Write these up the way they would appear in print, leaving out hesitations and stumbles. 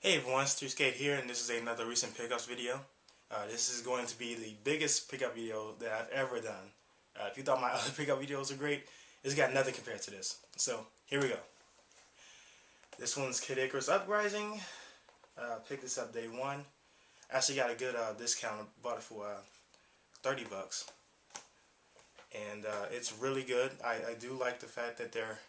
Hey everyone, Skate here, and this is another recent pickups video. This is going to be the biggest pickup video that I've ever done. If you thought my other pickup videos were great, it's got nothing compared to this. So, here we go. This one's Kid Icarus Uprising. Picked this up day one. Actually got a good discount. Bought it for 30 bucks. And it's really good. I do like the fact that they're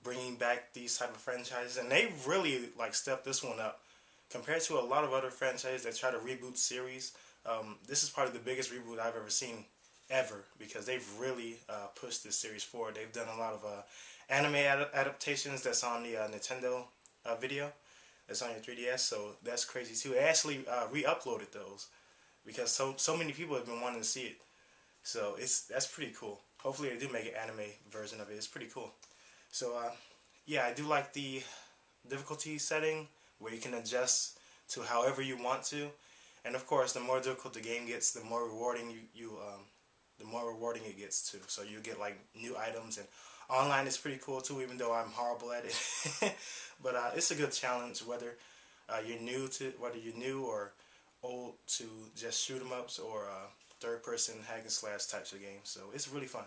bringing back these type of franchises, and they really stepped this one up compared to a lot of other franchises that try to reboot series. This is probably the biggest reboot I've ever seen ever, because they've really pushed this series forward. They've done a lot of anime adaptations that's on the Nintendo video that's on your 3DS, so that's crazy too. They actually re-uploaded those because so many people have been wanting to see it, so that's pretty cool. Hopefully they do make an anime version of it. It's pretty cool. So yeah, I do like the difficulty setting where you can adjust to however you want to, and of course, the more difficult the game gets, the more rewarding the more rewarding it gets too. So you get like new items, and online is pretty cool too, even though I'm horrible at it. But it's a good challenge whether you're new or old to just shoot 'em ups or third-person hack and slash types of games. So it's really fun.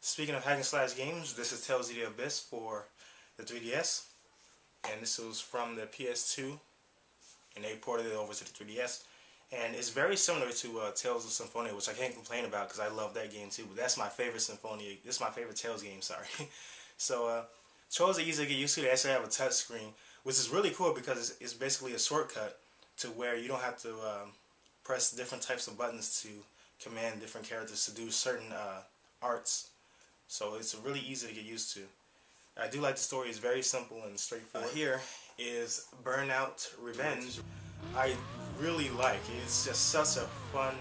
Speaking of hack and slash games, this is Tales of the Abyss for the 3DS, and this was from the PS2, and they ported it over to the 3DS, and it's very similar to Tales of Symphonia, which I can't complain about because I love that game too. But that's my favorite Symphonia. This is my favorite Tales game. Sorry. So Trolls are easy to get used to. They actually have a touch screen, which is really cool because it's basically a shortcut to where you don't have to press different types of buttons to command different characters to do certain arts. So it's really easy to get used to. I do like the story. It's very simple and straightforward. Here is Burnout Revenge. I really like it. It's just such a fun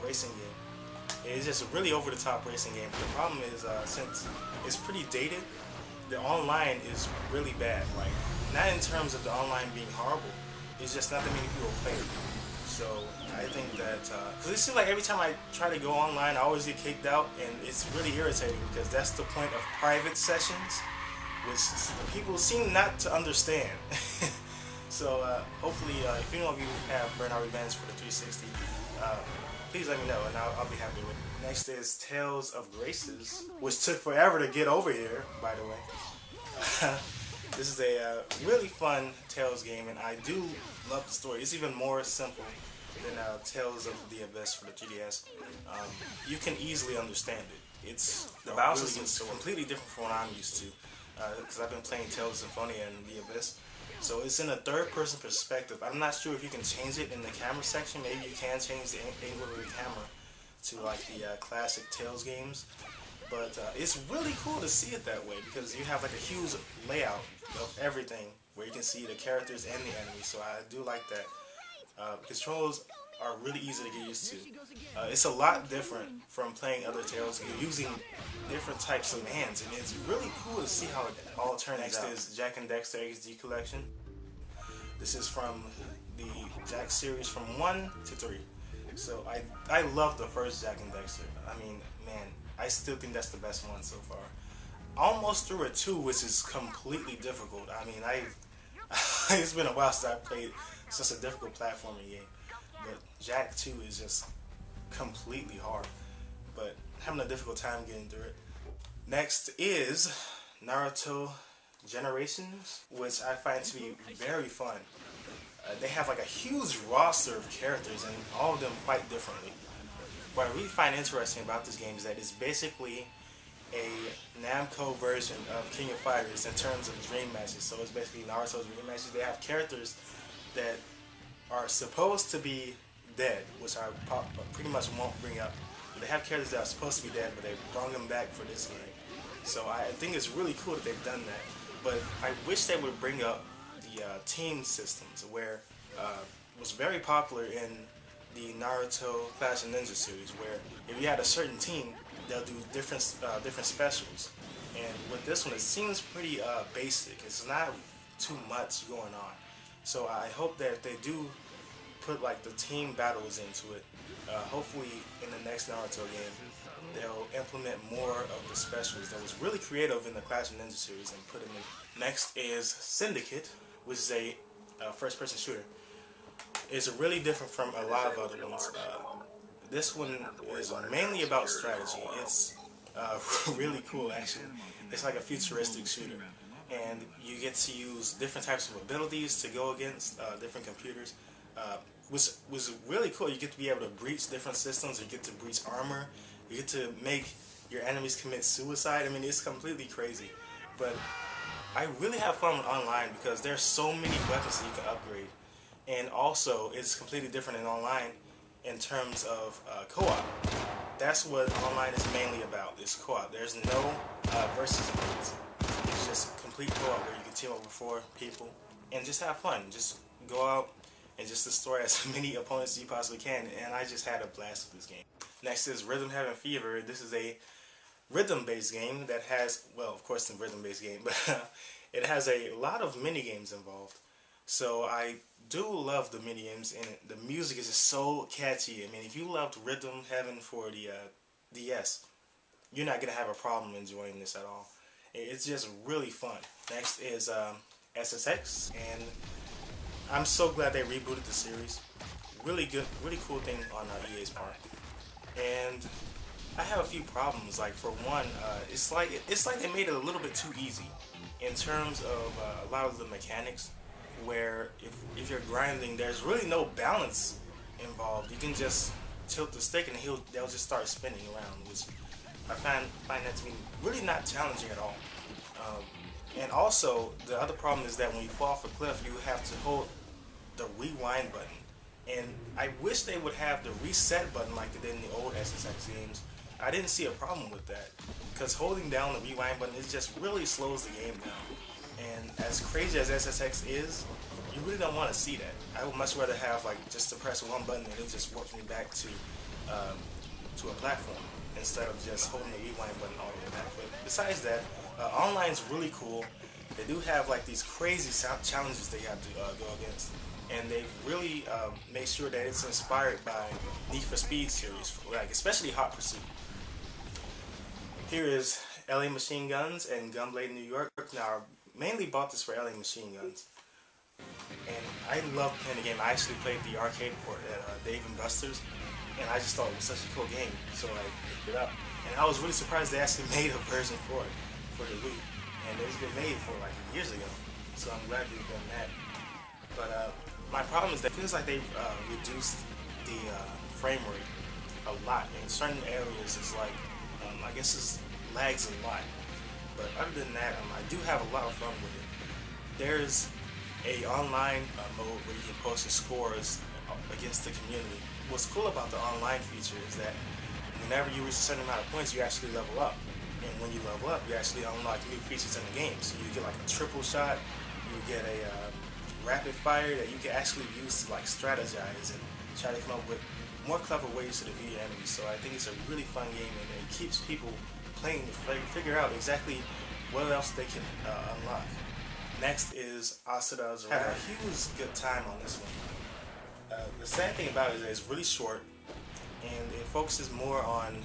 racing game. It's just a really over-the-top racing game. But the problem is, since it's pretty dated, the online is really bad. Like, not in terms of the online being horrible. It's just not that many people play it. So I think that, because it seems like every time I try to go online, I always get kicked out, and it's really irritating because that's the point of private sessions, which people seem not to understand. So hopefully, if any of you have Burnout Revenge for the 360, please let me know, and I'll be happy with it. Next is Tales of Graces, which took forever to get over here, by the way. This is a really fun Tales game, and I do love the story. It's even more simple than Tales of the Abyss for the 3DS. You can easily understand it. The Bowser is completely different from what I'm used to, because I've been playing Tales of Symphonia and the Abyss. So it's in a third-person perspective. I'm not sure if you can change it in the camera section. Maybe you can change the angle of the camera to like the classic Tales games. But it's really cool to see it that way because you have like a huge layout of everything where you can see the characters and the enemies. So I do like that. Controls are really easy to get used to. It's a lot different from playing other Tales games, using different types of hands, and it's really cool to see how it all turns out. Next is Jak and Daxter HD Collection. This is from the Jak series from 1 to 3. So I love the first Jak and Daxter. I mean, man, I still think that's the best one so far. Almost through it 2, which is completely difficult. I mean, it's been a while since I played such a difficult platforming game. But Jak 2 is just completely hard. But having a difficult time getting through it. Next is Naruto Generations, which I find to be very fun. They have like a huge roster of characters, and all of them fight differently. What I really find interesting about this game is that it's basically a Namco version of King of Fighters in terms of dream matches. So it's basically Naruto's dream matches. They have characters that are supposed to be dead, which I pretty much won't bring up. They have characters that are supposed to be dead, but they brought them back for this game. So I think it's really cool that they've done that. But I wish they would bring up the team systems, where it was very popular in the Naruto Clash of Ninja series, where if you had a certain team, they'll do different specials. And with this one, it seems pretty basic. It's not too much going on. So I hope that they do put like the team battles into it. Hopefully in the next Naruto game, they'll implement more of the specials that was really creative in the Clash of Ninja series and put them in. Next is Syndicate, which is a first-person shooter. It's really different from a lot of other ones. This one is mainly about strategy. It's really cool, actually. It's like a futuristic shooter, and you get to use different types of abilities to go against different computers, which was really cool. You get to be able to breach different systems. You get to breach armor. You get to make your enemies commit suicide. I mean, it's completely crazy, but I really have fun with online because there's so many weapons that you can upgrade, and also it's completely different in online in terms of co-op. That's what online is mainly about, is co-op. There's no versus events. It's just complete co-op where you can team up with 4 people and just have fun. Just go out and just destroy as many opponents as you possibly can, and I just had a blast with this game. Next is Rhythm Heaven Fever. This is a rhythm-based game that has, well, of course it's a rhythm-based game, but it has a lot of mini-games involved. So I do love the mini-games, and the music is just so catchy. I mean, if you loved Rhythm Heaven for the DS, you're not going to have a problem enjoying this at all. It's just really fun. Next is SSX, and I'm so glad they rebooted the series. Really good, really cool thing on EA's part. And I have a few problems. Like, for one, it's like they made it a little bit too easy in terms of a lot of the mechanics, where if you're grinding, there's really no balance involved. You can just tilt the stick and they'll just start spinning around, which I find that to be really not challenging at all. And also, the other problem is that when you fall off a cliff, you have to hold the rewind button. And I wish they would have the reset button like they did in the old SSX games. I didn't see a problem with that, because holding down the rewind button, it just really slows the game down. And as crazy as SSX is, you really don't want to see that. I would much rather have, like, just to press one button and it just warps me back to a platform, instead of just holding the rewind button all the way back. But besides that, online's really cool. They do have, like, these crazy challenges they have to go against, and they've really made sure that it's inspired by Need for Speed series, like especially Hot Pursuit. Here is LA Machine Guns and Gunblade New York. Now, I mainly bought this for LA Machine Guns, and I love playing the game. I actually played the arcade port at Dave & Buster's, and I just thought it was such a cool game, so I picked it up. And I was really surprised they actually made a version for it, for the Wii, and it's been made for like years ago, so I'm glad they've done that. But my problem is that it feels like they've reduced the frame rate a lot. In certain areas, it's like, I guess it lags a lot. But other than that, I do have a lot of fun with it. There's a online mode where you can post your scores against the community. What's cool about the online feature is that whenever you reach a certain amount of points, you actually level up. And when you level up, you actually unlock new features in the game. So you get like a triple shot, you get a rapid fire that you can actually use to like strategize and try to come up with more clever ways to defeat your enemies. So I think it's a really fun game, and it keeps people playing to figure out exactly what else they can unlock. Next is Asura's Wrath. I had a huge good time on this one. The sad thing about it is that it's really short, and it focuses more on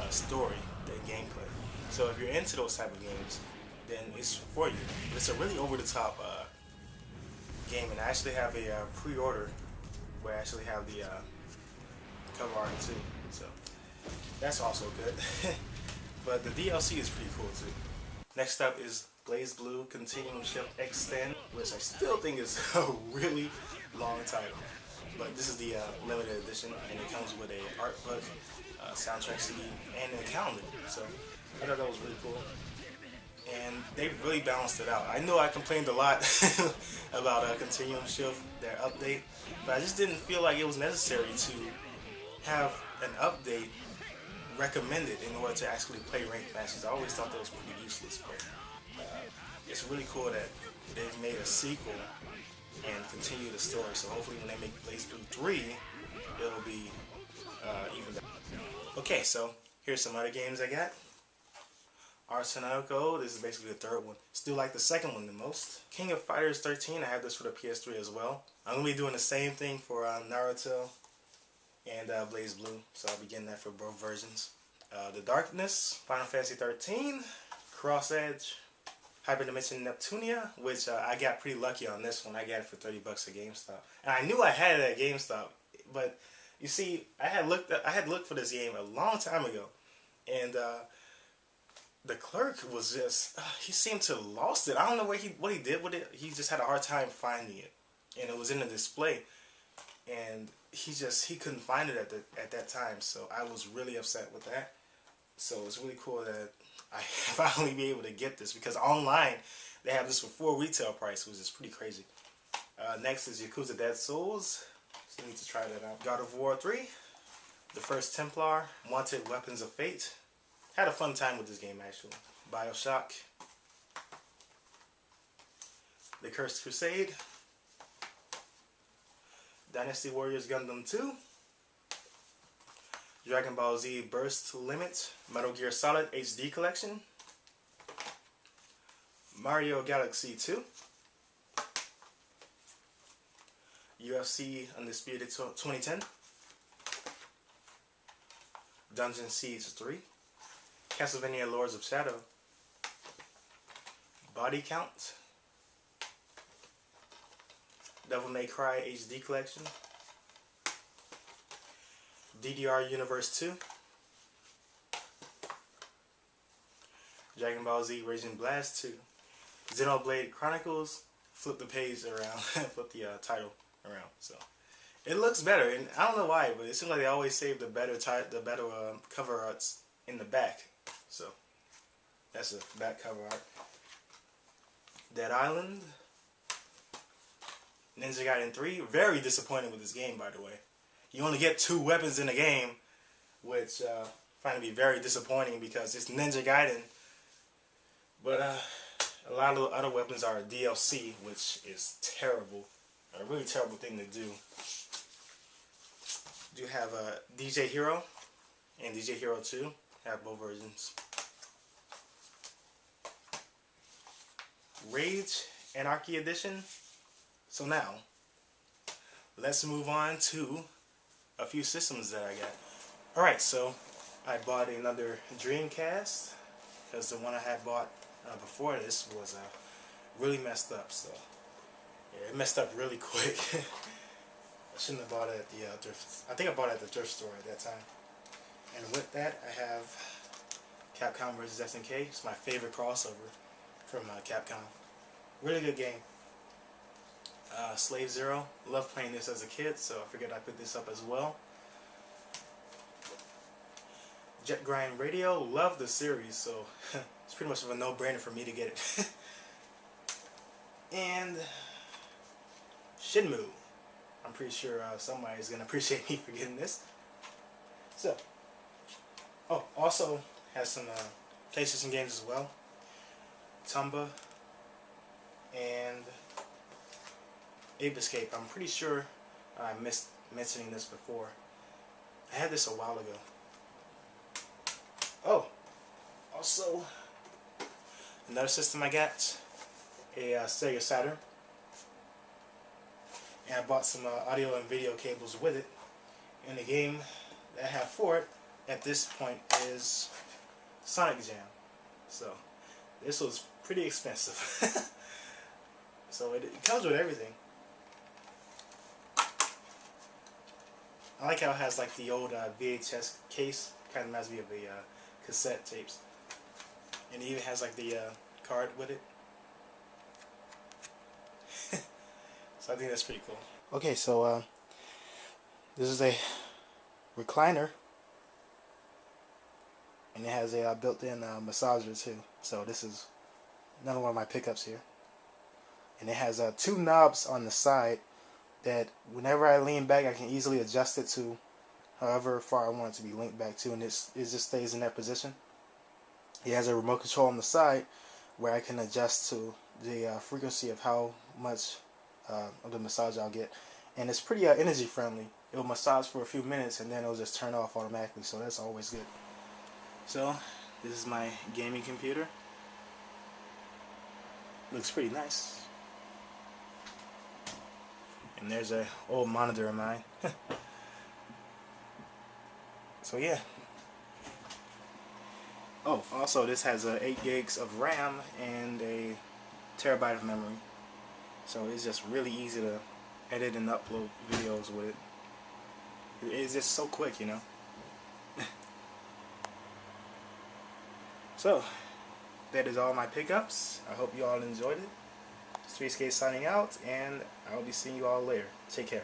story than gameplay. So if you're into those type of games, then it's for you. But it's a really over-the-top game, and I actually have a pre-order where I actually have the cover art too. So that's also good. But the DLC is pretty cool too. Next up is BlazBlue Continuum Shift Extend, which I still think is a really long title. But this is the limited edition, and it comes with a art book, soundtrack CD, and a calendar. So I thought that was really cool. And they really balanced it out. I know I complained a lot about Continuum Shift, their update, but I just didn't feel like it was necessary to have an update recommended in order to actually play ranked matches. I always thought that was pretty useless, but it's really cool that they've made a sequel and continue the story. So hopefully when they make BlazBlue 3, it'll be even better. Okay, so here's some other games I got. Ars Technica, this is basically the third one. Still like the second one the most. King of Fighters 13, I have this for the PS3 as well. I'm going to be doing the same thing for Naruto and BlazBlue, so I'll be getting that for both versions. The Darkness, Final Fantasy 13, Cross Edge, Hyperdimension Neptunia, which I got pretty lucky on this one. I got it for $30 at GameStop, and I knew I had it at GameStop, but you see, I had looked for this game a long time ago, and the clerk was just he seemed to have lost it. I don't know what he did with it. He just had a hard time finding it, and it was in the display, and he couldn't find it at that time. So I was really upset with that. So it's really cool that I finally be able to get this, because online they have this for full retail price, which is pretty crazy. Next is Yakuza Dead Souls. So I need to try that out. God of War 3, The First Templar, Wanted Weapons of Fate. Had a fun time with this game actually. BioShock, The Cursed Crusade, Dynasty Warriors Gundam 2, Dragon Ball Z Burst Limit, Metal Gear Solid HD Collection, Mario Galaxy 2, UFC Undisputed 2010, Dungeon Siege 3, Castlevania Lords of Shadow, Body Count, Devil May Cry HD Collection, DDR Universe 2, Dragon Ball Z Raging Blast 2, Xenoblade Chronicles. Flip the page around, flip the title around. So it looks better, and I don't know why, but it seems like they always save the better cover arts in the back. So that's the back cover art. Dead Island, Ninja Gaiden 3. Very disappointed with this game, by the way. You only get 2 weapons in the game, which I find to be very disappointing because it's Ninja Gaiden. But a lot of the other weapons are DLC, which is terrible. A really terrible thing to do. Do have DJ Hero and DJ Hero 2. Have both versions. Rage Anarchy Edition. So now, let's move on to a few systems that I got. Alright, so I bought another Dreamcast, because the one I had bought before this was really messed up. So yeah, it messed up really quick. I shouldn't have bought it at the thrift. I think I bought it at the thrift store at that time. And with that, I have Capcom vs. SNK. It's my favorite crossover from Capcom. Really good game. Slave Zero. Loved playing this as a kid, so I figured I'd pick this up as well. Jet Grind Radio. Love the series, so it's pretty much of a no-brainer for me to get it. And Shenmue. I'm pretty sure somebody's going to appreciate me for getting this. So, oh, also has some PlayStation games as well. Tomba and Ape Escape. I'm pretty sure I missed mentioning this before. I had this a while ago. Oh, also another system I got, a Sega Saturn, and I bought some audio and video cables with it. And the game that I have for it at this point is Sonic Jam. So this was pretty expensive. So it comes with everything. I like how it has like the old VHS case. Kind of reminds me of the cassette tapes. And it even has like the card with it. So I think that's pretty cool. Okay, so this is a recliner. And it has a built-in massager too. So this is another one of my pickups here. And it has 2 knobs on the side that whenever I lean back I can easily adjust it to however far I want it to be linked back to, and it just stays in that position. It has a remote control on the side where I can adjust to the frequency of how much of the massage I'll get, and it's pretty energy friendly. It will massage for a few minutes and then it'll just turn off automatically, so that's always good. So this is my gaming computer. Looks pretty nice. And there's a old monitor of mine. So yeah. Oh, also this has 8 gigs of RAM and a terabyte of memory. So it's just really easy to edit and upload videos with it. It's just so quick, you know. So, that is all my pickups. I hope you all enjoyed it. Streetscape signing out, and I'll be seeing you all later. Take care.